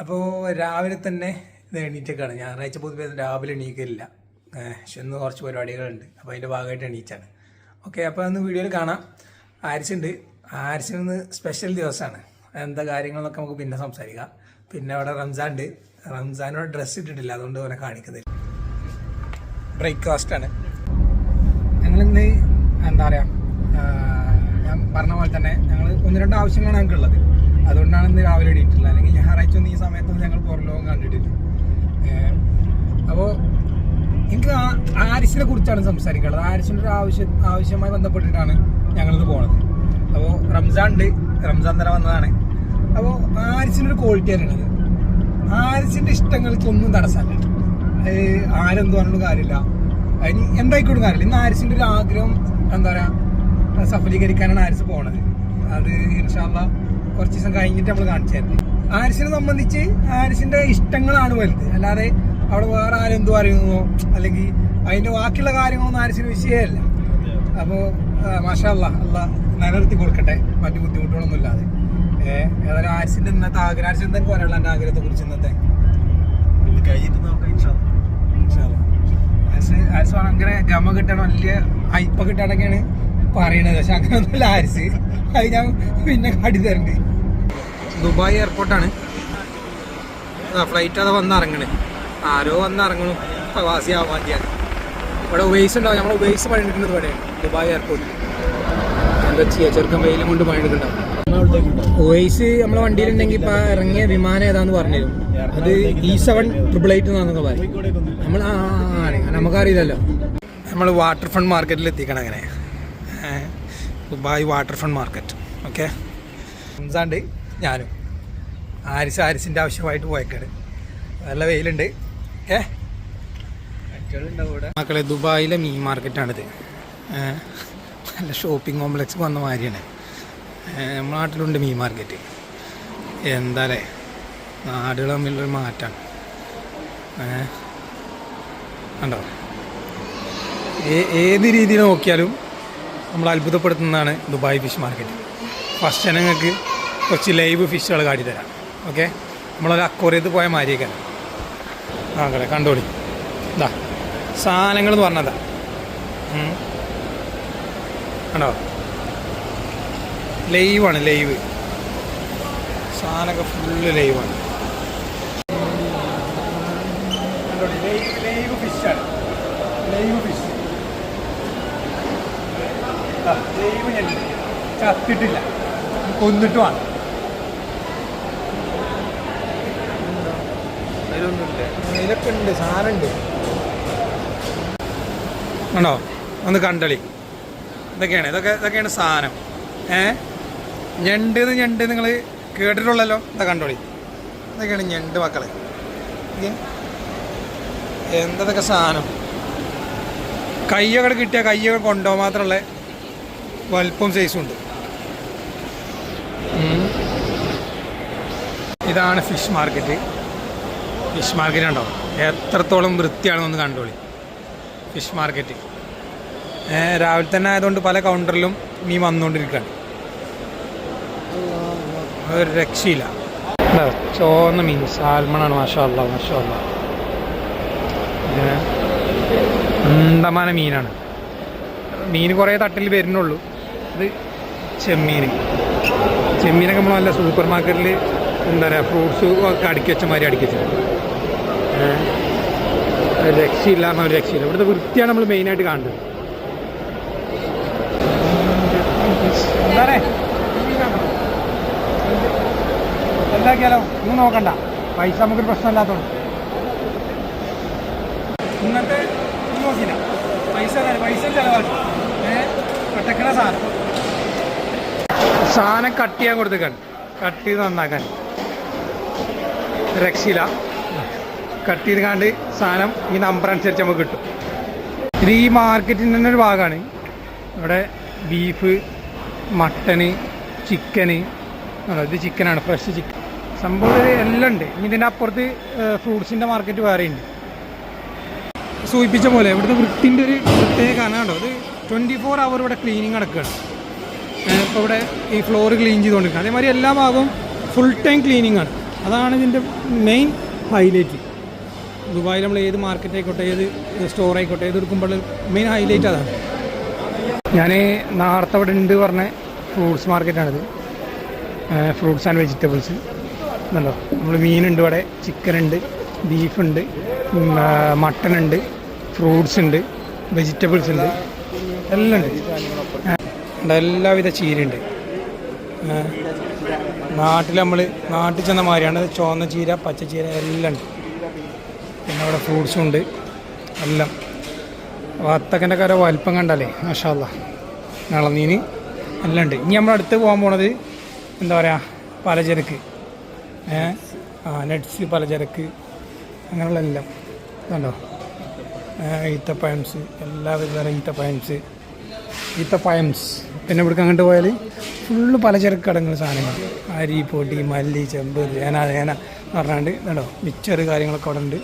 അപ്പോൾ രാവിലെ തന്നെ ഇത് എണീറ്റൊക്കെയാണ്. ഞായറാഴ്ച പൊതുവേ രാവിലെ എണീക്കില്ല. പക്ഷെ ഇന്ന് കുറച്ച് പരിപാടികളുണ്ട്. അപ്പോൾ അതിൻ്റെ ഭാഗമായിട്ട് എണീച്ചാണ്. ഓക്കെ, അപ്പോൾ അന്ന് വീഡിയോയിൽ കാണാം. ആരിസുണ്ട്. ആരിസിന് സ്പെഷ്യൽ ദിവസമാണ്. എന്താ കാര്യങ്ങളെന്നൊക്കെ നമുക്ക് പിന്നെ സംസാരിക്കാം. പിന്നെ അവിടെ റംസാൻ ഉണ്ട്. റംസാനോട് ഡ്രസ്സ് ഇട്ടിട്ടില്ല, അതുകൊണ്ട് അവനെ കാണിക്കുന്നില്ല. ബ്രേക്ക്ഫാസ്റ്റാണ് ഞങ്ങളിന്ന്. എന്താ പറയുക, ഞാൻ പറഞ്ഞ പോലെ തന്നെ ഞങ്ങൾ 1-2 ആവശ്യങ്ങളാണ് ഞങ്ങൾക്കുള്ളത്. അതുകൊണ്ടാണ് ഇന്ന് രാവിലെ എണീറ്റില്ല. അല്ലെങ്കിൽ ഞായറാഴ്ച ഒന്നും ഈ സമയത്തൊന്നും ഞങ്ങൾ പുറലോകം കണ്ടിട്ടില്ല. അപ്പോൾ എനിക്ക് ആരിസിനെ കുറിച്ചാണ് സംസാരിക്കാനുള്ളത്. ആരിസിൻ്റെ ഒരു ആവശ്യമായി ബന്ധപ്പെട്ടിട്ടാണ് ഞങ്ങളിത് പോണത്. അപ്പോൾ റംസാൻ ഉണ്ട്, റംസാൻ തല വന്നതാണ്. അപ്പോൾ ആരിസിനൊരു ക്വാളിറ്റി അറിയണത്, ആരിസിൻ്റെ ഇഷ്ടങ്ങൾക്കൊന്നും തടസ്സമല്ല. ആരെന്ത് പറഞ്ഞിട്ടും കാര്യമില്ല, അതിന് എന്തായിക്കോട്ടും കാര്യമില്ല. ഇന്ന് ആരിസിൻ്റെ ഒരു ആഗ്രഹം എന്താ പറയുക സഫലീകരിക്കാനാണ് ആരിസ് പോണത്. അത് ഇൻഷാ അല്ലാഹ് കുറച്ച് ദിവസം കഴിഞ്ഞിട്ട് നമ്മൾ കാണിച്ചു തരുന്നത്. ആരിസിനെ സംബന്ധിച്ച് ആരിസിന്റെ ഇഷ്ടങ്ങളാണ് വലുത്. അല്ലാതെ അവിടെ വേറെ ആരെന്തു പറയുന്നോ അല്ലെങ്കിൽ അതിന്റെ ബാക്കിയുള്ള കാര്യങ്ങളൊന്നും ആരിസിന് വിഷയമല്ല. അപ്പോൾ മാഷാ അല്ലാഹ് അല്ലാഹ് നിലനിർത്തി കൊടുക്കട്ടെ, മറ്റു ബുദ്ധിമുട്ടുകളൊന്നും ഇല്ലാതെ. ഏതായാലും ആരിസിന്റെ ഇന്നത്തെ ആഗ്രഹം, ആരിസിന് എന്തൊക്കെ പറയാനുള്ള എൻ്റെ ആഗ്രഹത്തെ കുറിച്ച് ഇന്നത്തെ ആരിസ് അങ്ങനെ ഗമ കിട്ടണം, വലിയ അയപ്പ കിട്ടാനൊക്കെയാണ് പറയണത്. പക്ഷെ അങ്ങനെയൊന്നുമില്ല ആരിസ്. അത് ഞാൻ പിന്നെ കാട്ടി തരണ്ട്. ദുബായ് എയർപോർട്ടാണ്. ഫ്ലൈറ്റ് അത് വന്ന് ഇറങ്ങണേ, ആരോ വന്ന് ഇറങ്ങണം. പ്രവാസി ആവാതിയാണ്. ഇവിടെ ഉവൈസ് ഉണ്ടാവും. നമ്മൾ ഉവൈസ് പണിയെടുക്കുന്നത് ഇവിടെയാണ്, ദുബായ് എയർപോർട്ടിൽ. എന്താ ചെയ്യുക, ചെറുക്കൻ വെയിലും കൊണ്ട് പണിയെടുക്കണ്ടാവും. ഉവൈസ് നമ്മളെ വണ്ടിയിലുണ്ടെങ്കിൽ ഇപ്പം ഇറങ്ങിയ വിമാനം ഏതാന്ന് പറഞ്ഞുതരും. അത് E788 എന്നാണെന്നൊക്കെ പറയും. നമ്മൾ നമുക്കറിയില്ലല്ലോ. നമ്മൾ വാട്ടർ ഫ്രണ്ട് മാർക്കറ്റിൽ എത്തിക്കണം. അങ്ങനെ Dubai water front market. Okay, റംസാണ്ട് ഞാനും ആരിസിൻ്റെ ആവശ്യമായിട്ട് പോയേക്കാണ്. നല്ല വെയിലുണ്ട്. ഓക്കെ മക്കളെ, ദുബായിലെ മീൻ മാർക്കറ്റാണിത്. നല്ല ഷോപ്പിംഗ് കോംപ്ലക്സ് വന്ന മാതിരിയാണ്. നമ്മുടെ നാട്ടിലുണ്ട് മീൻ മാർക്കറ്റ്. എന്താ അല്ലേ, നാടുകൾ തമ്മിലൊരു മാറ്റമാണ്. കണ്ടോ, ഏത് രീതിയിൽ നോക്കിയാലും നമ്മൾ അത്ഭുതപ്പെടുത്തുന്നതാണ് ദുബായ് ഫിഷ് മാർക്കറ്റ്. ഫസ്റ്റ് ജനങ്ങൾക്ക് കുറച്ച് ലൈവ് ഫിഷുകൾ കാട്ടിത്തരാം. ഓക്കെ, നമ്മളൊരു അക്വേറിയത്ത് പോയ മാതിരിയൊക്കെ ആകെ കണ്ടോളി. ഇതാ സാധനങ്ങൾ എന്ന് പറഞ്ഞതാ. കണ്ടോ, ലൈവാണ്. ലൈവ് സാധനമൊക്കെ ഫുള്ള് ലൈവാണ്. കണ്ടോളി, ലൈവ് ഫിഷാണ്. ലൈവ് ഫിഷ്, ലൈവ് ഞണ്ട്, ചത്തിട്ടില്ല, കൊന്നിട്ടുമാണ്. ഇതിലൊക്കെ ഉണ്ട്, സാധനം ഉണ്ട്. ആണോ, ഒന്ന് കണ്ടളി. ഇതൊക്കെയാണ് സാധനം. ഞണ്ട് നിങ്ങൾ കേട്ടിട്ടുള്ളല്ലോ. ഇതാ കണ്ടോളി, ഇതൊക്കെയാണ് ഞണ്ട് മക്കളെ. എന്തൊക്കെ സാധനം. കയ്യൊക്കെ കിട്ടിയാൽ കയ്യൊക്കെ കൊണ്ടുപോകാൻ മാത്രമുള്ള വലുപ്പം സൈസും ഉണ്ട്. ഇതാണ് ഫിഷ് മാർക്കറ്റ്. ഫിഷ് മാർക്കറ്റ് ഉണ്ടോ, എത്രത്തോളം വൃത്തിയാണെന്നൊന്ന് കണ്ടോളി. ഫിഷ് മാർക്കറ്റ് രാവിലെ തന്നെ ആയതുകൊണ്ട് പല കൗണ്ടറിലും മീൻ വന്നുകൊണ്ടിരിക്കുകയാണ്. ഒരു രക്ഷയില്ല. ചോന്ന മീൻ സാൽമണാണ്. മാഷാ അല്ലാഹ്, മാഷാ അല്ലാഹ്. ഉണ്ടമാന മീനാണ്. മീൻ കുറേ തട്ടിൽ വരുന്നുള്ളൂ. ഇത് ചെമ്മീനൊക്കെ നമ്മൾ നല്ല സൂപ്പർ മാർക്കറ്റിൽ എന്താ പറയുക, ഫ്രൂട്ട്സ് ഒക്കെ അടുക്കി വെച്ച മാതിരി അടുക്കി വെച്ചത്. രക്ഷയില്ല എന്നാൽ ഒരു രക്ഷയില്ല. ഇവിടുത്തെ വൃത്തിയാണ് നമ്മൾ മെയിനായിട്ട് കാണുന്നത്. എന്താക്കിയാലോ ഒന്നും നോക്കണ്ട, പൈസ നമുക്കൊരു പ്രശ്നമില്ലാത്തതുകൊണ്ട്. ഇന്നത്തെ നോക്കില്ല, പൈസ ചിലവാക്കി ഒറ്റക്കണ സാധനം കട്ട് ചെയ്യാൻ കൊടുത്തേക്കാണ്. കട്ട് ചെയ്ത് നന്നാക്കാൻ രക്ഷയില്ല. കട്ട് ചെയ്ത് കാണ്ട് സാധനം ഈ നമ്പർ അനുസരിച്ച് നമുക്ക് കിട്ടും. ഇത് ഈ മാർക്കറ്റിൻ്റെ തന്നെ ഒരു ഭാഗമാണ്. ഇവിടെ ബീഫ്, മട്ടന്, ചിക്കന്. ഇത് ചിക്കനാണ്, ഫ്രഷ് ചിക്കൻ. സംഭവം എല്ലാം ഉണ്ട്. ഇനി ഇതിൻ്റെ അപ്പുറത്ത് ഫ്രൂട്ട്സിൻ്റെ മാർക്കറ്റ് വേറെ ഉണ്ട്. സൂചിപ്പിച്ച പോലെ ഇവിടുത്തെ വൃത്തിൻ്റെ ഒരു പ്രത്യേക കാണാണ്ടോ. ഇത് 24 hour ഇവിടെ ക്ലീനിങ് നടക്കുകയാണ്. ഇപ്പോൾ ഇവിടെ ഈ ഫ്ലോർ ക്ലീൻ ചെയ്തുകൊണ്ടിരിക്കുക. അതേമാതിരി എല്ലാ ഭാഗവും ഫുൾ ടൈം ക്ലീനിങ് ആണ്. അതാണ് ഇതിൻ്റെ മെയിൻ ഹൈലൈറ്റ്. ദുബായിൽ നമ്മൾ ഏത് മാർക്കറ്റ് ആയിക്കോട്ടെ, ഏത് സ്റ്റോർ ആയിക്കോട്ടെ, ഏത് എടുക്കുമ്പോൾ മെയിൻ ഹൈലൈറ്റ് അതാണ്. ഞാൻ നേരത്തെ ഇവിടെ ഉണ്ട് പറഞ്ഞ ഫ്രൂട്ട്സ് മാർക്കറ്റാണിത്. ഫ്രൂട്ട്സ് ആൻഡ് വെജിറ്റബിൾസ് ഉണ്ടല്ലോ. നമ്മൾ മീനുണ്ട് ഇവിടെ, ചിക്കൻ ഉണ്ട്, ബീഫുണ്ട്, മട്ടൺ ഉണ്ട്, ഫ്രൂട്ട്സ് ഉണ്ട്, വെജിറ്റബിൾസ് ഉണ്ട്, എല്ലാം ഉണ്ട്. എല്ലാവിധ ചീരയുണ്ട്. നാട്ടിൽ ചെന്ന മാതിരിയാണ്. ചുവന്ന ചീര, പച്ചച്ചീര എല്ലാം ഉണ്ട്. പിന്നെ അവിടെ ഫ്രൂട്ട്സും ഉണ്ട് എല്ലാം. വത്തക്കൻ്റെ കര വലിപ്പം കണ്ടല്ലേ, മാഷാ അല്ലാഹ്. ഇളനീന് എല്ലാം ഉണ്ട്. ഇനി നമ്മൾ അടുത്ത് പോകാൻ പോണത് എന്താ പറയുക, പലചരക്ക്, നട്ട്സ്, പലചരക്ക്, അങ്ങനെയുള്ള എല്ലാം കണ്ടോ. ഈത്തപ്പഴംസ്, എല്ലാവിധ ഈത്തപ്പഴംസ്. പിന്നെ ഇവിടേക്ക് അങ്ങോട്ട് പോയാൽ ഫുള്ള് പലചരക്ക് അടങ്ങുന്ന സാധനങ്ങൾ. അരി, പൊടി, മല്ലി, ചെമ്പ്, തേന എന്ന് പറഞ്ഞാണ്ട് കണ്ടോ. മിച്ചർ കാര്യങ്ങളൊക്കെ അവിടെ ഉണ്ട്.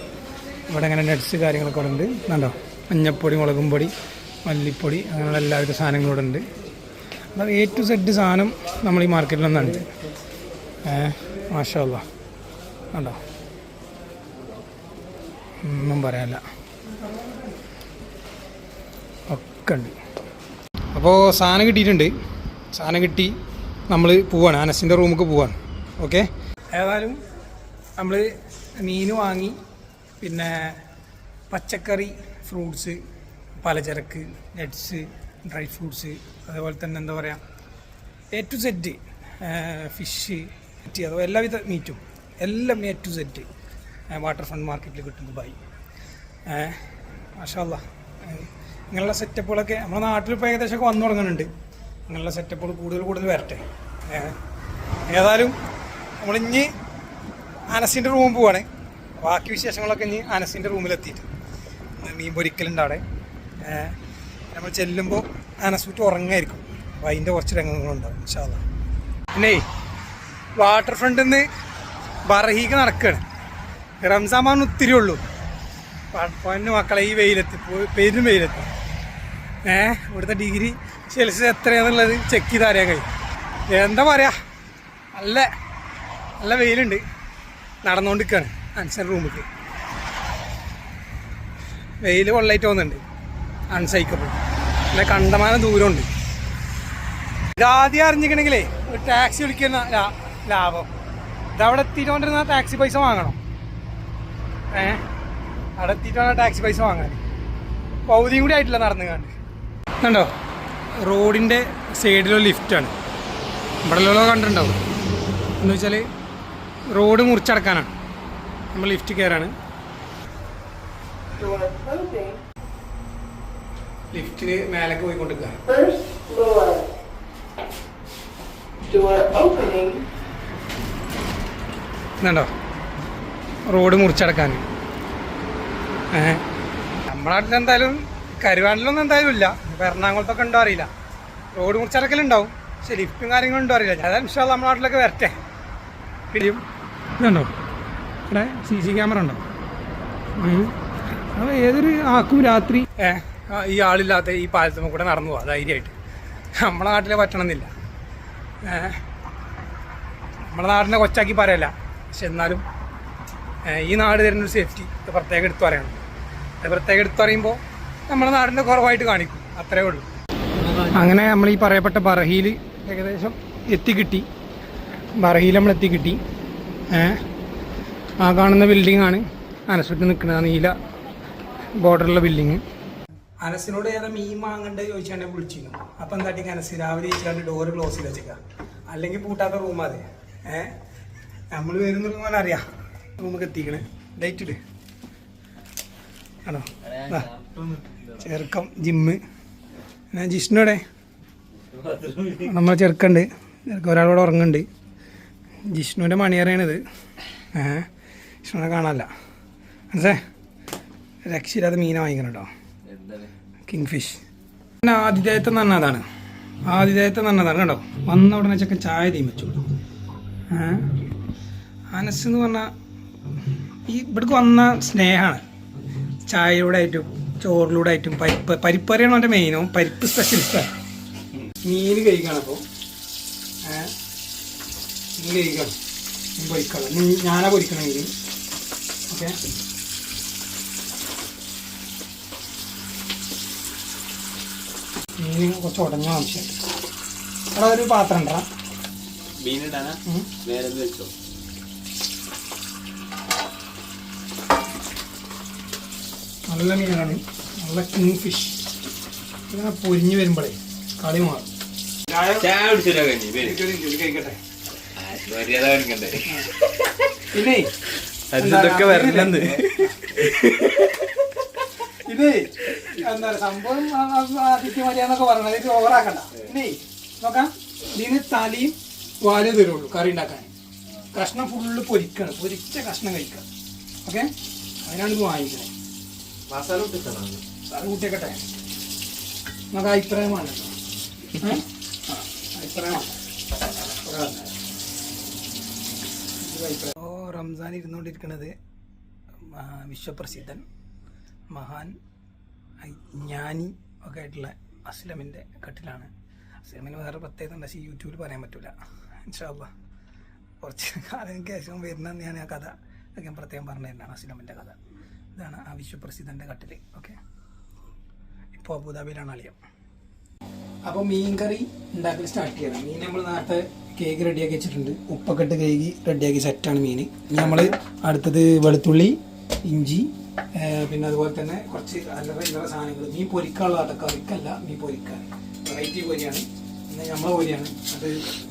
ഇവിടെ ഇങ്ങനെ നട്ട്സ് കാര്യങ്ങളൊക്കെ അവിടെ ഉണ്ട് കണ്ടോ. മഞ്ഞപ്പൊടി, മുളകും പൊടി, മല്ലിപ്പൊടി, അങ്ങനെയുള്ള എല്ലാവിധ സാധനങ്ങളും ഇവിടെ ഉണ്ട്. അപ്പോൾ A to Z സാധനം നമ്മൾ ഈ മാർക്കറ്റിലൊന്നുണ്ട്. മാഷാ അല്ലാഹ് കണ്ടോ, ഒന്നും പറയാനില്ല, ഒക്കെ ഉണ്ട്. അപ്പോൾ സാധനം കിട്ടിയിട്ടുണ്ട്. സാധനം കിട്ടി നമ്മൾ പോവാണ്, അനസിൻ്റെ റൂമിലേക്ക് പോവാണ്. ഓക്കെ, ഏതായാലും നമ്മൾ മീൻ വാങ്ങി, പിന്നെ പച്ചക്കറി, ഫ്രൂട്ട്സ്, പലചരക്ക്, നട്ട്സ്, ഡ്രൈ ഫ്രൂട്ട്സ്, അതേപോലെ തന്നെ എന്താ പറയുക A to Z, ഫിഷ്, അതുപോലെ എല്ലാവിധ മീറ്റും എല്ലാം A to Z water front മാർക്കറ്റിൽ കിട്ടും ദുബായ്. മാഷാ അല്ലാഹ്. ഇങ്ങനെയുള്ള സെറ്റപ്പുകളൊക്കെ നമ്മുടെ നാട്ടിലിപ്പോൾ ഏകദേശമൊക്കെ വന്നു തുടങ്ങുന്നുണ്ട്. അങ്ങനെയുള്ള സെറ്റപ്പുകൾ കൂടുതൽ വരട്ടെ. ഏതായാലും നമ്മളിഞ്ഞ് അനസിൻ്റെ റൂമിൽ പോവാണ്. ബാക്കി വിശേഷങ്ങളൊക്കെ ഇനി അനസിൻ്റെ റൂമിലെത്തിയിട്ട് മീൻ പൊരിക്കലുണ്ട് അവിടെ. നമ്മൾ ചെല്ലുമ്പോൾ അനസൂറ്റ് ഉറങ്ങായിരിക്കും. അപ്പോൾ അതിൻ്റെ കുറച്ച് രംഗങ്ങളുണ്ടാവും ഇൻഷാ അല്ലാഹ്. പിന്നെ വാട്ടർ ഫ്രണ്ടിൽ നിന്ന് ബർഹീക്ക് നടക്കുകയാണ്. റംസാൻ മാസം ഒത്തിരി ഉള്ളൂ. പൊന്നു മക്കളെ, ഈ വെയിലെത്തി, പെരും വെയിലെത്തി. ഇവിടുത്തെ ഡിഗ്രി സെൽഷ്യസ് എത്രയാണെന്നുള്ളത് ചെക്ക് ചെയ്ത് അറിയാൻ കഴിയും. എന്താ പറയുക, നല്ല വെയിലുണ്ട്. നടന്നുകൊണ്ടിരിക്കുകയാണ് അൻസർ റൂമിലേക്ക്. വെയിൽ കൊള്ളായിട്ട് പോകുന്നുണ്ട്, അൺസൈക്കബിൾ. പിന്നെ കണ്ടമാനം ദൂരമുണ്ട്. ഇതാദ്യം അറിഞ്ഞിക്കണമെങ്കിലേ ഒരു ടാക്സി വിളിക്കുന്ന ലാഭം. ഇതവിടെ എത്തിയിട്ടുകൊണ്ടിരുന്ന ടാക്സി പൈസ വാങ്ങണം. അവിടെ എത്തിയിട്ടാണ് ടാക്സി പൈസ വാങ്ങാൻ. പൗതിയും കൂടി ആയിട്ടില്ല നടന്നു കണ്ട്. കണ്ടോ, റോഡിൻ്റെ സൈഡിലൊരു ലിഫ്റ്റാണ്. ഇവിടെ ഉള്ള കണ്ടിട്ടുണ്ടാവും. എന്ന് വെച്ചാൽ റോഡ് മുറിച്ചടക്കാനാണ്. നമ്മൾ ലിഫ്റ്റ് കയറാണ്. ലിഫ്റ്റിന് മേലേക്ക് പോയിക്കൊണ്ടിരിക്കുക. ഇതുണ്ടോ, റോഡ് മുറിച്ചടക്കാൻ. നമ്മുടെ നാട്ടിൽ എന്തായാലും കരുവാനിലൊന്നും എന്തായാലും ഇല്ല. ഇപ്പം എറണാകുളത്തൊക്കെ ഉണ്ടോ അറിയില്ല. റോഡ് മുറിച്ചടക്കലുണ്ടാവും, പക്ഷെ ലിഫ്റ്റും കാര്യങ്ങളും ഉണ്ടോ അറിയില്ല. അതായത് ഇൻഷാ അല്ലാഹ് നമ്മുടെ നാട്ടിലൊക്കെ വരട്ടെ. പിന്നെയും ഇതുണ്ടോ, ഇവിടെ CC ക്യാമറ ഉണ്ടോ? അപ്പോൾ ഏതൊരു ആക്കും രാത്രി ഈ ആളില്ലാത്ത ഈ പാലത്തുമ്പോൾ കൂടെ നടന്നു പോവാം ധൈര്യമായിട്ട്. നമ്മളെ നാട്ടിലെ പറ്റണമെന്നില്ല. നമ്മുടെ നാടിനെ കൊച്ചാക്കി പറയല്ല, പക്ഷെ എന്നാലും ഈ നാട് തരുന്നൊരു സേഫ്റ്റി പ്രത്യേകം എടുത്തു പറയണം. പ്രത്യേകം എടുത്തു പറയുമ്പോൾ നമ്മുടെ നാടിൻ്റെ കുറവായിട്ട് കാണിക്കും, അത്രേ ഉള്ളൂ. അങ്ങനെ നമ്മൾ ഈ പറയപ്പെട്ട ബർഹയിൽ ഏകദേശം എത്തിക്കിട്ടി. ബർഹയിൽ നമ്മൾ എത്തിക്കിട്ടി. ആ കാണുന്ന ബിൽഡിങ്ങാണ് അനസുട്ട് നിൽക്കുന്നത്, നീല ബോർഡറുള്ള ബിൽഡിങ്. അനസിനോട് ഏതാ മീൻ വാങ്ങണ്ടേ ചോദിച്ചാൽ വിളിച്ചിരുന്നു. അപ്പം എന്താട്ടി അനസ് രാവിലെ ചോദിച്ചാൽ ഡോറ് ക്ലോസ് ചെയ്ത് വെച്ചേക്കാം, അല്ലെങ്കിൽ പൂട്ടാത്ത റൂം അതെ. നമ്മൾ വരുന്ന അറിയാം. റൂമൊക്കെ എത്തിക്കണേ. ലൈറ്റ് ഇട്. ആണോ, ചെറുക്കം ജിമ്മ്. ജിഷ്ണുടെ നമ്മൾ ചെറുക്കുണ്ട്. ഒരാളോട് ഉറങ്ങുന്നുണ്ട്. ജിഷ്ണുവിൻ്റെ മണിയറയാണിത്. ജിഷ്ണുവിനെ കാണാനല്ല മനസ്സേ. രക്ഷയില്ലാതെ മീനെ വാങ്ങിക്കണം കേട്ടോ, കിങ് ഫിഷ്. പിന്നെ ആതിഥേയത്വം എന്ന് പറഞ്ഞാൽ അതാണ്. ആതിഥേയത്വം എന്ന് പറഞ്ഞതാണ് കേട്ടോ. വന്ന ഉടനെ ചെക്കൻ ചായ തീമിച്ചു. അനസ് എന്ന് പറഞ്ഞാൽ ഈ ഇവിടേക്ക് വന്ന സ്നേഹമാണ്. ചായയിലൂടെ ആയിട്ടും ചോറിലൂടെ ആയിട്ടും പരിപ്പറിയാണ് അവൻ്റെ മെയിനും. പരിപ്പ് സ്പെഷ്യലിസ്റ്റാണ്. മീൻ കഴിക്കണം. അപ്പോൾ മീൻ കഴിക്കണം. പൊരിക്കണം. ഞാനാ പൊരിക്കണം മീൻ. ഓക്കെ, മീൻ കുറച്ച് ഉടഞ്ഞ ആവശ്യമുണ്ട്. അവിടെ ഒരു പാത്രം ഉണ്ടാ മീനിടാനാ നേരെ വെച്ചോ. നല്ല മീനാണ്, നല്ല കിങ് ഫിഷ്. ഇങ്ങനെ പൊരിഞ്ഞ് വരുമ്പോഴേ കളി മാറും. ചായ കുടിച്ചിട്ടാ കഴിഞ്ഞു കഴിക്കട്ടെ. മര്യാദ കാണിക്കണ്ടേ? പിന്നെ അതൊക്കെ വരണെന്ന്. ഇത് എന്താ സംഭവം ആദിത്യ മര്യാദ പറയണത്. ഇത് ഓവറാക്കണ്ട. പിന്നെ നോക്കാം, ഇതിന് തലയും വാലും തരുള്ളൂ കറി ഉണ്ടാക്കാൻ. കഷ്ണം ഫുള്ള് പൊരിക്കണം, പൊരിച്ച കഷ്ണം കഴിക്കാം. ഓക്കെ, അതിനാണ് ഇത് വാങ്ങിക്കുന്നത്. മസാല ഇട്ടിട്ടാണ് അത് കൂട്ടിയേക്കട്ടെ. നമുക്ക് അഭിപ്രായമാണ് അഭിപ്രായമാണ്. റംസാൻ ഇരുന്നുകൊണ്ടിരിക്കുന്നത് വിശ്വപ്രസിദ്ധൻ മഹാൻ ജ്ഞാനി ഒക്കെ ആയിട്ടുള്ള അസ്ലമിൻ്റെ കട്ടിലാണ്. അസ്ലമിന് വേറെ പ്രത്യേകത ഉണ്ട്, പക്ഷേ യൂട്യൂബിൽ പറയാൻ പറ്റില്ല. ഇൻഷാ അല്ലാഹ് കുറച്ച് കാലങ്ങൾക്ക് ശേഷം വരുന്നതെന്ന് ഞാൻ ആ കഥ ഒക്കെ പ്രത്യേകം പറഞ്ഞു തരുന്നതാണ്. അസ്ലമിൻ്റെ കഥ ഇതാണ്, ആ വിശ്വപ്രസിദ്ധൻ്റെ കട്ടിൽ. ഓക്കെ, ഇപ്പോൾ അബുദാബിയിലാണ് അളിയം. അപ്പോൾ മീൻ കറി ഉണ്ടാക്കൽ സ്റ്റാർട്ട് ചെയ്യണം. മീൻ നമ്മൾ നേരത്തെ കേക്ക് റെഡിയാക്കി വെച്ചിട്ടുണ്ട്. ഉപ്പൊക്കെ ഇട്ട് കേക്ക് റെഡിയാക്കി സെറ്റാണ് മീൻ. ഇനി നമ്മൾ അടുത്തത് വെളുത്തുള്ളി, ഇഞ്ചി, പിന്നെ അതുപോലെ തന്നെ കുറച്ച് അല്ലറ ഇല്ലറ സാധനങ്ങൾ. മീൻ പൊരിക്കാനുള്ള കറിക്കല്ല, മീൻ പൊരിക്കാൻ വെറൈറ്റി പൊരിയാണ്. എന്നാൽ നമ്മളെ പൊരിയാണ്. അത്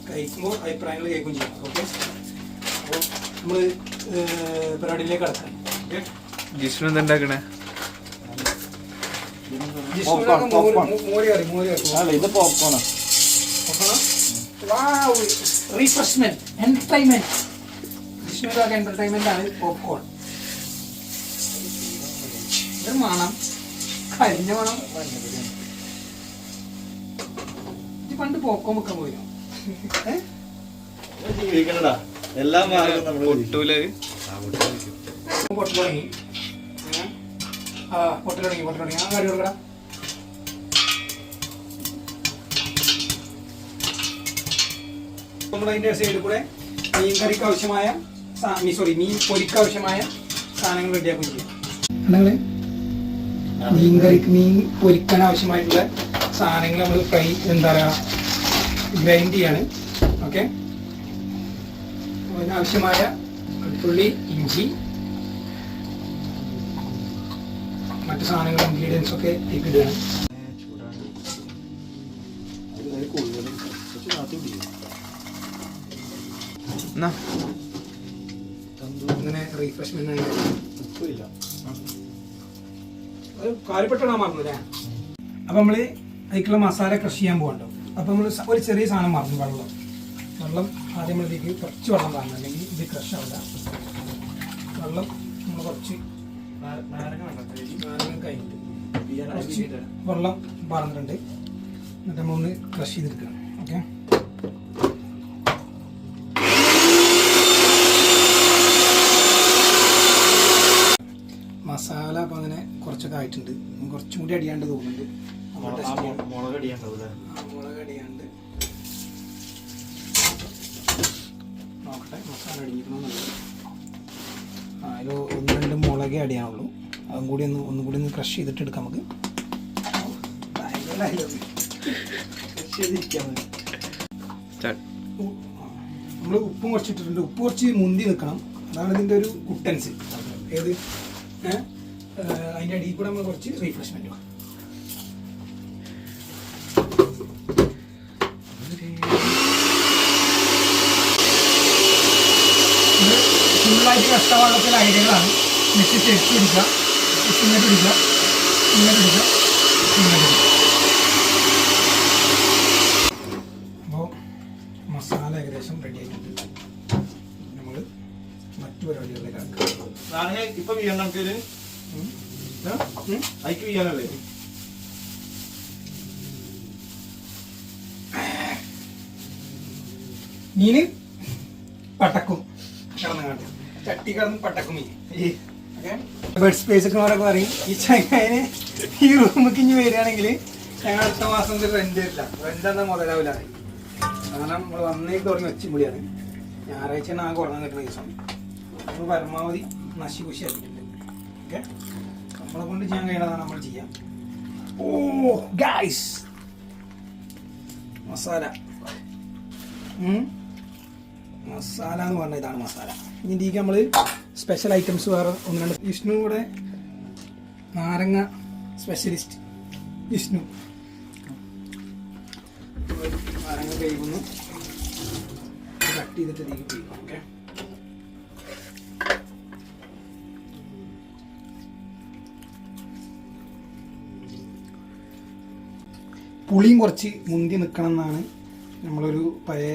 കഴിക്കുമ്പോൾ അഭിപ്രായങ്ങൾ കേൾക്കും ചെയ്യാം. ഓക്കെ, അപ്പോൾ നമ്മൾ പരിപാടിയിലേക്ക് കടക്കാം. ഓക്കെ, ജിഷ്ണു എന്താക്കണേ? Refreshment, entertainment. ജിഷ്ണുവിന്റെ എന്റർടൈൻമെന്റ് ആണ് പോപ്കോൺ. ഇത് മണം കരിഞ്ഞ മണം. ഇത് പണ്ട് പോപ്കോൺ വെക്കാൻ പോയിരുന്നു. എല്ലാം പൊട്ടലുടങ്ങി. പൊട്ടലുടങ്ങി. ആ കറി കൊടുക്കടാ. നമ്മൾ അതിന്റെ സൈഡിൽ കൂടെ മീൻ കറിക്ക് ആവശ്യമായ മീൻ പൊരിക്ക് ആവശ്യമായ സാധനങ്ങൾ റെഡിയാക്കുകയും ചെയ്യും. എന്താണ് മീൻ കറിക്ക് മീൻ പൊരിക്കാൻ ആവശ്യമായിട്ടുള്ള സാധനങ്ങൾ നമ്മൾ എന്താ പറയുക ഗ്രൈൻഡ് ചെയ്യാണ്. ഓക്കെ, അതിനാവശ്യമായ വെളുത്തുള്ളി, ഇഞ്ചി, മറ്റു സാധനങ്ങൾ ഇൻഗ്രീഡിയൻസ് ഒക്കെ ഇടുകയാണ്. അങ്ങനെ റീഫ്രഷ്മെന്റ് കാര്യപ്പെട്ടാ മറന്നില്ലേ? അപ്പൊ നമ്മള് അതിക്കുള്ള മസാല ക്രഷ് ചെയ്യാൻ പോകണ്ടോ. അപ്പൊ നമ്മള് ഒരു ചെറിയ സാധനം മറന്നു, വെള്ളം ആദ്യം നമ്മളിലേക്ക് കുറച്ച് വെള്ളം പറഞ്ഞു, അല്ലെങ്കിൽ ഇത് ക്രഷ് ആവില്ല. വെള്ളം നമ്മൾ കുറച്ച് കഴിഞ്ഞിട്ട് കുറച്ച് വെള്ളം പറഞ്ഞിട്ടുണ്ട്. എന്നിട്ട് നമ്മളൊന്ന് ക്രഷ് ചെയ്തെടുക്കണം. ഓക്കെ, മസാല അപ്പം അങ്ങനെ കുറച്ചൊക്കെ ആയിട്ടുണ്ട്. കുറച്ചും കൂടി അടിയാണ്ട് തോന്നുന്നുണ്ട്. മുളക് അടിയാണ്ട് നോക്കട്ടെ, മസാല അടിക്കണമെന്നുള്ളത്. അതിൽ 1-2 മുളകേ അടിയാനുള്ളൂ. അതും കൂടി ഒന്നും കൂടി ഒന്ന് ക്രഷ് ചെയ്തിട്ട് എടുക്കാം നമുക്ക്. നമ്മൾ ഉപ്പും കുറച്ചിട്ടിട്ടുണ്ട്. ഉപ്പ് കുറച്ച് മുന്തി നിൽക്കണം, അതാണ് ഇതിൻ്റെ ഒരു കുട്ടൻസ്. ഏത് അതിൻ്റെ അടിയിൽ കൂടെ നമ്മൾ കുറച്ച് റീഫ്രഷ്മെൻറ്റ് ഫുള്ളായിട്ട് കഷ്ടവാളത്തിൽ ഐഡിയകളാണ്. നെക്സ്റ്റ് ചെക്ക് പിടിക്കുക, ഇങ്ങോട്ട് പിടിക്കുക, ഇങ്ങോട്ട് പിടിക്കുക, ഇങ്ങോട്ട് പിടിക്കുക. അപ്പോൾ മസാല ഏകദേശം റെഡി ആയിട്ടുണ്ട്. നമ്മൾ മറ്റു പരിപാടികളിലേക്ക് ആക്കുക. ഇപ്പൊ വീണല്ലേ മീന് പട്ടക്കും കിടന്നു ചട്ടി കിടന്ന് പട്ടക്കും മീൻ. ബെഡ് സ്പേസ് ഒക്കെ അവരൊക്കെ പറയും ഈ ചങ്ങായിന് ഈ റൂമിലേക്ക് ഇനി വരികയാണെങ്കിൽ ഞങ്ങൾ അടുത്ത മാസം റെന്റ് വരില്ല. റെന്റ് എന്നാൽ മുതലാവില്ല. കാരണം നമ്മൾ വന്നേക്ക് തുടങ്ങി വെച്ചുപൊടിയാണ്. ഞായറാഴ്ചയാണ് ആ കുറഞ്ഞ നിൽക്കുന്ന ദിവസം. നമ്മൾ പരമാവധി നശി കുശിയാക്കിയിട്ടുണ്ട്. ഓക്കെ, നമ്മളെ കൊണ്ട് ചെയ്യാൻ കഴിയണതാണ് നമ്മൾ ചെയ്യാം. ഓ ഗൈസ്, മസാല മസാല എന്ന് പറഞ്ഞാൽ ഇതാണ് മസാല. ഇനി ഇതിലേക്ക് നമ്മൾ സ്പെഷ്യൽ ഐറ്റംസ് വേറെ ഒന്ന് രണ്ട്. വിഷ്ണു കൂടെ നാരങ്ങ സ്പെഷ്യലിസ്റ്റ് വിഷ്ണു. നാരങ്ങ കഴിക്കുന്നു, കട്ട് ചെയ്തിട്ട് ഇതിലേക്ക് കഴിക്കും. ഓക്കെ, പുളിയും കുറച്ച് മുന്തി നിൽക്കണം എന്നാണ് നമ്മളൊരു പഴയ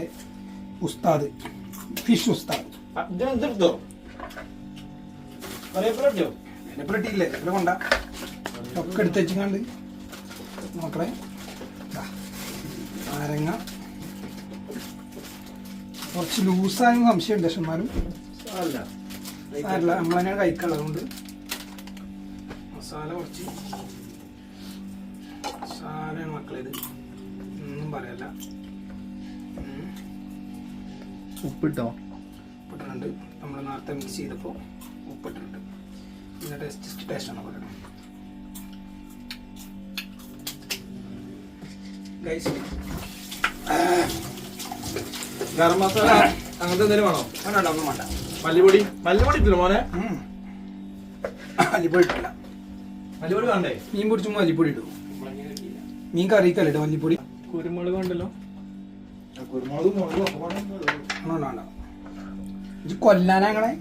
ഉസ്താദ്, ഫിഷ് ഉസ്താദ്. എന്നെപ്പറ്റിയില്ലേ എന്നെ കൊണ്ട ഒക്കെ എടുത്ത് വെച്ചിങ്ങാണ്ട് നോക്കണേ. നാരങ്ങ കുറച്ച് ലൂസായ സംശയമുണ്ട്, പക്ഷെ എന്നാലും സാരല്ല, നമ്മൾ തന്നെയാണ് കഴിക്കാനുള്ളത്. അതുകൊണ്ട് മസാല കുറച്ച് മസാലയാണ് മക്കളേത്, ഒന്നും പറയല്ല. ഉപ്പിട്ടോ? ഉപ്പിട്ടിട്ടുണ്ട്. നമ്മൾ നേരത്തെ മിക്സ് ചെയ്തപ്പോൾ ഉപ്പിട്ടിട്ടുണ്ട്. പിന്നെ ടേസ്റ്റാണ് പറയണം. ഗരം മസാല അങ്ങനത്തെ എന്തെങ്കിലും വേണോ? വേണ്ട, ഒന്നും വേണ്ട. മല്ലിപ്പൊടി ഇട്ടില്ല മോനെ? മല്ലിപ്പൊടി ഇട്ടില്ല. മല്ലിപ്പൊടി വേണ്ടേ? മീൻ പൊടിച്ചുമ്പോൾ മല്ലിപ്പൊടി ഇട്ടു. മീൻ കറിക്കല്ലോ മല്ലിപ്പൊടി. കുരുമുളക് ഉണ്ടല്ലോ. വേണ്ട, ഇത് കൊല്ലാനാ ഞങ്ങളെ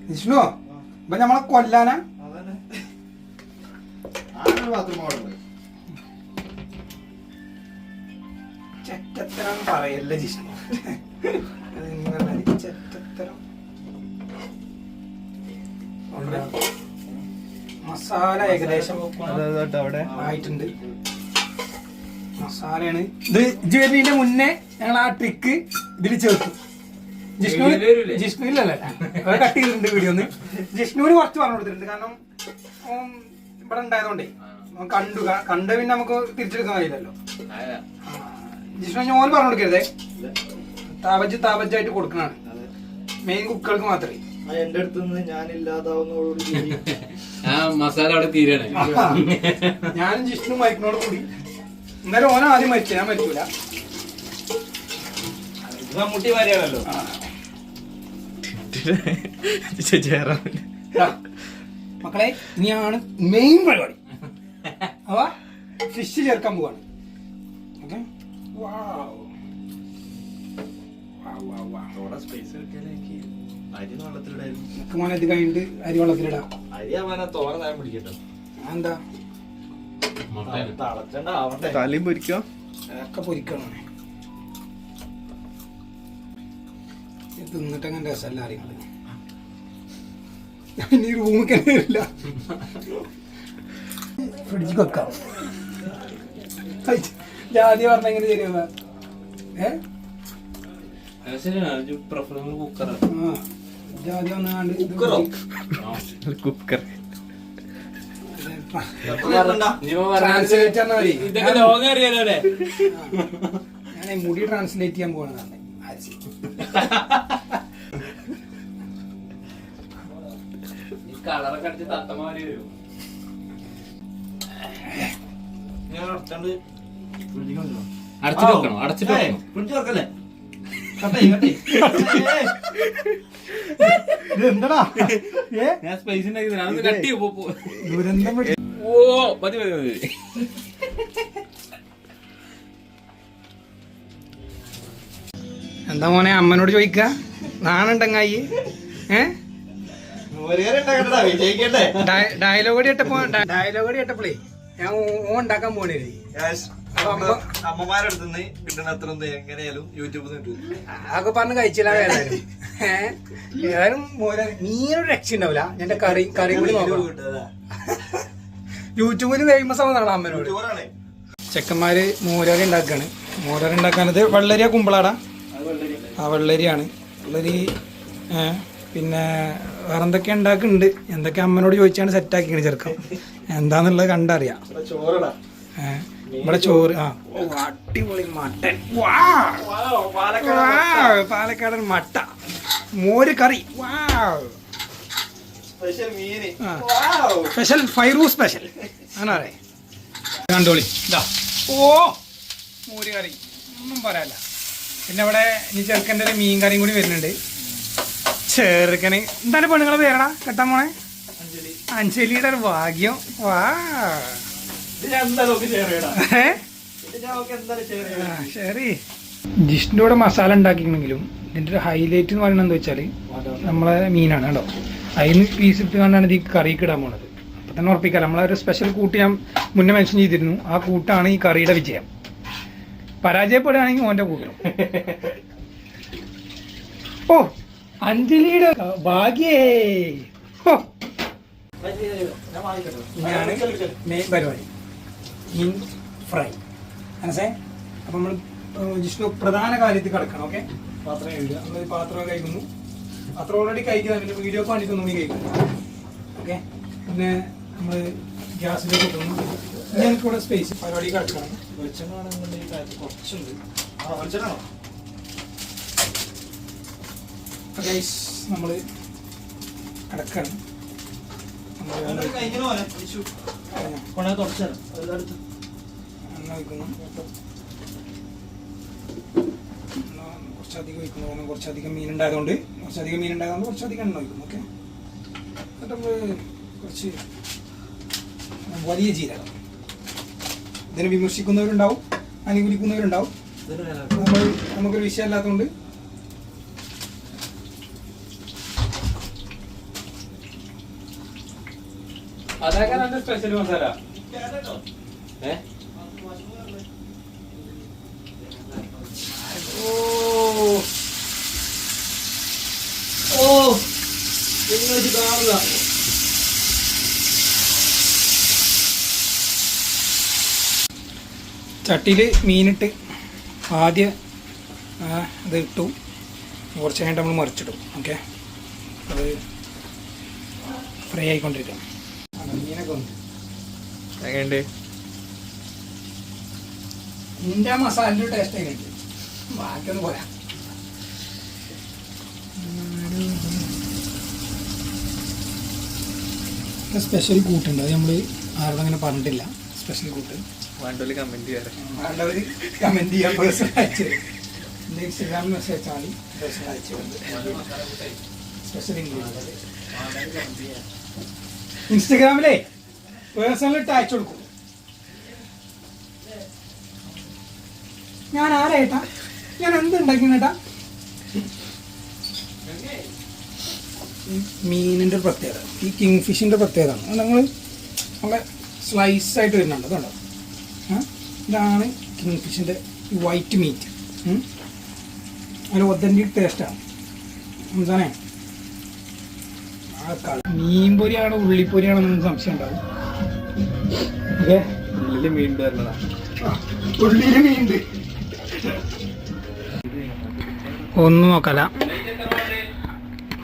വിഷ്ണു. ഇപ്പൊ നമ്മളെ കൊല്ലാനാ? ചെറ്റത്തരം പറയല്ലേ ജിഷ്ണു. ചെറ്റത്തരം. മസാല ഏകദേശം അവിടെ ആയിട്ടുണ്ട്. മസാലയാണ് ഇത്. ജെറിന്റെ മുന്നേ ഞങ്ങൾ ആ ട്രിക്ക് ഇതിൽ ചേർത്തു. ജിഷ്ണുവില്ലല്ലേ കട്ട് ചെയ്തിട്ടുണ്ട് വീഡിയോ ഒന്ന്. ജിഷ്ണുവിന് കുറച്ച് പറഞ്ഞു കൊടുത്തിട്ടുണ്ട്. കാരണം ഇവിടെ ഉണ്ടായതുകൊണ്ടേ കണ്ട് പിന്നെ നമുക്ക് തിരിച്ചെടുക്കാൻ കഴിയില്ലല്ലോ. ജിഷ്ണു ഞാൻ പറഞ്ഞു കൊടുക്കരുതേ, താപജായിട്ട് കൊടുക്കണാണ്. മെയിൻ കുക്കുകൾക്ക് മാത്രമേ. എന്റെ അടുത്തുനിന്ന് ഞാൻ ഇല്ലാതാവുന്നതോടുകൂടി മസാല അവിടെ തീരാണ്. ഞാനും ജിഷ്ണു മരിക്കണോട് കൂടി. എന്നാലും ഓനോ ആദ്യം മരിച്ചു, ഞാൻ മരിക്കൂല. മമ്മൂട്ടി മാരിയാണല്ലോ. മക്കളെ, ഇനിയാണ് മെയിൻ പരിപാടി. അവ ഫിഷ് ചേർക്കാൻ പോവാണ്. ഓക്കെ, മോനെ ഇത് കഴിഞ്ഞിട്ട് അരി വെള്ളത്തിലിടാം. എന്താ തലയും പൊരിക്കോ? ഒക്കെ പൊരിക്കണം. തിന്നിട്ട് അങ്ങനെ രസമല്ല അറിയുന്നത്. ഇനി റൂമിൽ തന്നെ വരില്ല, ഫ്രിഡ്ജിൽ വെക്കാം. ആദ്യം പറഞ്ഞ എങ്ങനെ ശരിയാവുക? ആദ്യം വന്നാണ്ട് കുക്കർ ട്രാൻസ്ലേറ്റ് ഇതൊക്കെ ലോകം അറിയാലോ അല്ലേ? ഞാൻ മുടി ട്രാൻസ്ലേറ്റ് ചെയ്യാൻ പോകണതാണ്. കളറൊക്കെ അടിച്ച് തത്തമാരി വരും. അടച്ചിട്ട് വെക്കണോ? അടച്ചിട്ട് വെക്കണോ? എന്താടാ ഞാൻ സ്പൈസ് ഉണ്ടാക്കി അതൊന്ന് കട്ട് ചെയ്യും. ദുരന്തം. ഓ മതി മതി മതി. എന്താ മോനെ അമ്മനോട് ചോദിക്ക? നാണുണ്ടെങ്ങായി ഡയലോഗ് കേട്ടപ്പോളേ ഞാൻ ഓ ഉണ്ടാക്കാൻ പോണേ. അമ്മമാരടുത്തുനിന്ന് കിട്ടുന്നത്ര എങ്ങനെയാലും യൂട്യൂബിൽ അതൊക്കെ പറഞ്ഞ് കഴിച്ചില്ല. ഏതായാലും മീനൊരു രക്ഷ ഉണ്ടാവില്ല. എന്റെ കറി കൂടി നോക്കണം. യൂട്യൂബിൽ ഫേമസ് ആവുന്നതാണ് അമ്മനോട്. ചെക്കന്മാര് മോരറി ഉണ്ടാക്കാണ്. മോരറി ഉണ്ടാക്കാനത് വെള്ളരിയ കുമ്പളാടാ. ആ വെള്ളരിയാണ്. വെള്ളരി പിന്നെ വേറെ എന്തൊക്കെ ഉണ്ടാക്കുന്നുണ്ട്. എന്തൊക്കെ അമ്മനോട് ചോദിച്ചാണ് സെറ്റാക്കിയാണ് ചെറുക്കം. എന്താന്നുള്ളത് കണ്ടറിയാം. ഇവിടെ ചോറ് അടിപൊളി മട്ടൻ പാലക്കാടൻ മട്ട മോര് കറി സ്പെഷ്യൽ ഫൈറൂ സ്പെഷ്യൽ അങ്ങനെ കണ്ടോളി ഇതാ മോര് കറി ഒന്നും പറയാല്ല. പിന്നെ ഇവിടെ ഇനി ചെറുക്കൻ്റെ ഒരു മീൻ കറിയും കൂടി വരുന്നുണ്ട്. ചെറുക്കന് എന്താണ് പെണ്ണുങ്ങളെ പേരടാ കെട്ടാൻ പോണേ? അഞ്ജലിയുടെ ഒരു ഭാഗ്യം. ശരി. ജിഷ്ണുവിടെ മസാല ഉണ്ടാക്കിക്കണെങ്കിലും ഇതിൻ്റെ ഒരു ഹൈലൈറ്റ് എന്ന് പറയുന്നത് എന്താ വെച്ചാൽ നമ്മളെ മീനാണ് കേട്ടോ. അതിന് പീസ് ഇട്ട് കണ്ടാണ് ഇത് കറിക്ക് ഇടാൻ പോണത്. അപ്പം തന്നെ ഉറപ്പിക്കാം, നമ്മളൊരു സ്പെഷ്യൽ കൂട്ട് ഞാൻ മുന്നേ മെൻഷൻ ചെയ്തിരുന്നു. ആ കൂട്ടാണ് ഈ കറിയുടെ വിജയം. പരാജയപ്പെടുകയാണെങ്കിൽ ഓൻ്റെ കൂട്ടണം. ഓ അഞ്ജലിയുടെ ഭാഗ്യേ. ഇതാണ് മെയിൻ പരിപാടി, മീൻ ഫ്രൈ. മനസ്സേ അപ്പം നമ്മൾ ജിഷ്ണു പ്രധാന കാര്യത്തിൽ കിടക്കണം. ഓക്കെ, പാത്രം കഴുകുക. നമ്മൾ പാത്രം കഴിക്കുന്നു, പാത്രം ഓൾറെഡി കഴിക്കുക, പിന്നെ വീഡിയോ കണ്ടിട്ട് ഒന്നുകൂടി കഴിക്കുന്നു. ഓക്കെ, പിന്നെ നമ്മൾ ഗ്യാസിലേക്ക് ഇട്ടുന്നു. ഞങ്ങൾക്കിവിടെ സ്പേസ് പരിപാടി കിടക്കണം. വെളിച്ചെണ്ണ കുറച്ചുണ്ട്. വെളിച്ചെണ്ണോ നമ്മൾ കിടക്കണം. കുറച്ചധികം ഒഴിക്കുന്നു, കാരണം കുറച്ചധികം മീൻ ഉണ്ടായതുകൊണ്ട് കുറച്ചധികം എണ്ണ ഒഴിക്കുന്നു. ഓക്കെ, എന്നിട്ട് നമ്മൾ കുറച്ച് വലിയ ജീരകം. ഇതിനെ വിമർശിക്കുന്നവരുണ്ടാവും, അനുകൂലിക്കുന്നവരുണ്ടാവും. നമുക്കൊരു വിഷയമല്ലാത്തതുകൊണ്ട് അതൊക്കെ നല്ല സ്പെഷ്യൽ മസാല. ചട്ടിയിൽ മീനിട്ട് ആദ്യം ഇത് ഇട്ടു, കുറച്ച് കഴിഞ്ഞിട്ട് നമ്മൾ മറിച്ചിടും. ഓക്കെ, അത് ഫ്രൈ ആയിക്കൊണ്ടിരിക്കാം. മീനൊക്കെ ഉണ്ട് നിന്റെ ആ മസാലയുടെ ടേസ്റ്റ് ആയിട്ട് ബാക്കിയൊന്നും പോരാ. സ്പെഷ്യൽ കൂട്ടുണ്ട്, അത് നമ്മൾ ആരോടും അങ്ങനെ പറഞ്ഞിട്ടില്ല. സ്പെഷ്യൽ കൂട്ട് വേണ്ടവർ കമൻറ്റ് ചെയ്യാൻ പേഴ്സണൽ അയച്ചു തരും. ഇൻസ്റ്റാഗ്രാമിൽ മെസ്സേജ് അയച്ചാൽ മതി, പേഴ്സണൽ അയച്ചു തരും. സ്പെഷ്യൽ ഇൻഗ്രീഡിയൻറ്റ് ഇൻസ്റ്റഗ്രാമിലേ പേഴ്സണലിട്ട് അയച്ചു കൊടുക്കും. ഞാൻ ആരായിട്ടാ, ഞാൻ എന്തുണ്ടാക്കിയേട്ടാ. മീനിൻ്റെ ഒരു പ്രത്യേകത, ഈ കിങ് ഫിഷിൻ്റെ പ്രത്യേകതയാണ്. അത് നിങ്ങൾ നല്ല സ്ലൈസായിട്ട് വരുന്നുണ്ട്. അതുണ്ടോ, ഇതാണ് കിങ് ഫിഷിൻ്റെ വൈറ്റ് മീറ്റ്. അതിന് ഒതൻറ്റിക് ടേസ്റ്റാണ്. എന്താണേ മീൻ പൊരിയാണോ ഉള്ളിപ്പൊരിയാണോ നമുക്ക് സംശയം ഉണ്ടാവും. ഓക്കെ, ഉള്ളിൽ മീൻ ഉള്ളിൽ മീനുണ്ട്. ഒന്നും നോക്കല്ല,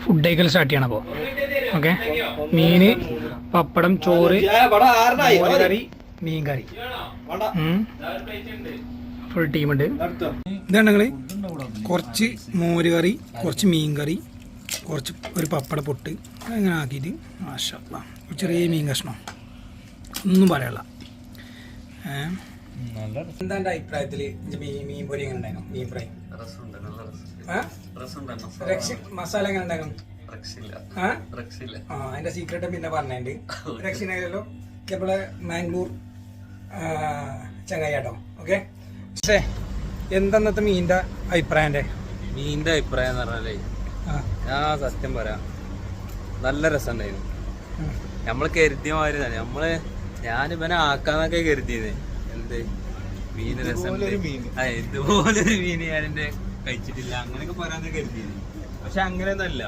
ഫുഡ് കഴിക്കൽ സ്റ്റാർട്ട് ചെയ്യണം. അപ്പോൾ ഓക്കെ, മീന്, പപ്പടം, ചോറ്, കറി, മീൻ കറി, ഫുൾ ടീമുണ്ട്. ഇതാണ് നിങ്ങൾ കുറച്ച് മോര് കറി, കുറച്ച് മീൻ കറി, കുറച്ച് ഒരു പപ്പട പൊട്ട് അങ്ങനെ ആക്കിയിട്ട് മാഷാ ചെറിയ മീൻ കഷ്ണം. ഒന്നും പറയാനുള്ള. എന്താ എൻ്റെ അഭിപ്രായത്തിൽ മീൻ പൊരി എങ്ങനെ ഉണ്ടായിരുന്നു? മീൻ ഫ്രൈ മസാല എങ്ങനെ ഉണ്ടായിരുന്നു? അതിന്റെ സീക്രട്ട് പിന്നെ പറഞ്ഞുണ്ട്. രക്ഷയില്ലല്ലോ, നമ്മളെ മാംഗ്ലൂർ ചങ്ങായിട്ടോ. ഓക്കെ, പക്ഷേ എന്താന്നത്തെ മീനിന്റെ അഭിപ്രായം? മീനിന്റെ അഭിപ്രായം എന്ന് പറഞ്ഞാലേ, ഞാൻ സത്യം പറയാം, നല്ല രസമുണ്ടായിരുന്നു. നമ്മള് കരുതിയ മാതിരി തന്നെ. ഞാനിവനെ ആക്കാന്നൊക്കെ കരുതിയത്. എന്ത് മീന് രസം, ഇതുപോലൊരു മീന് ഞാനെന്റെ കഴിച്ചിട്ടില്ല അങ്ങനെയൊക്കെ പറയാന്ന് കരുതിയത്. പക്ഷെ അങ്ങനെയൊന്നുമല്ല.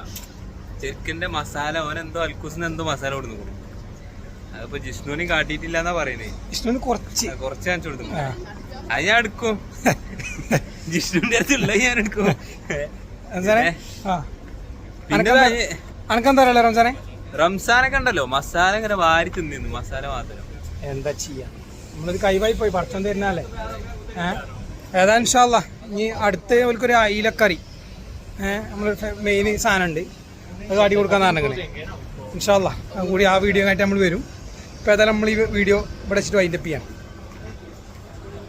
ചെറുക്കന്റെ മസാല, ഓനെന്തോ അൽക്കൂസിന് എന്തോ മസാല കൊടുത്തു. അതിപ്പോ ജിഷ്ണുവിനും കാട്ടിയിട്ടില്ല എന്നാ പറയുന്നത്. കുറച്ച് കാണിച്ചു കൊടുത്തു. അത് ഞാൻ എടുക്കും. ജിഷ്ണുവിന്റെ അടുത്തുള്ള ഞാൻ എടുക്കും. പിന്നെ റംസാനൊക്കെ ഉണ്ടല്ലോ, മസാല ഇങ്ങനെ വാരി തിന്നിരുന്നു. മസാല മാത്രം എന്താ ചെയ്യാ. നമ്മളൊരു കൈവായി പോയി ഭക്ഷണം തരുന്നല്ലേ. ഏതാ ഇൻഷാല്ലാ ഇനി അടുത്ത് അവർക്കൊരു അയിലക്കറി നമ്മൾ മെയിൻ സാധനം ഉണ്ട്, അത് കാട്ടി കൊടുക്കാന്ന് പറഞ്ഞിരിക്കണേ. ഇൻഷാല്ലാ കൂടി ആ വീഡിയോ ആയിട്ട് നമ്മൾ വരും. ഇപ്പോൾ ഏതായാലും നമ്മൾ ഈ വീഡിയോ ഇവിടെ വെച്ചിട്ട് വൈൻഡപ്പ് ചെയ്യാം.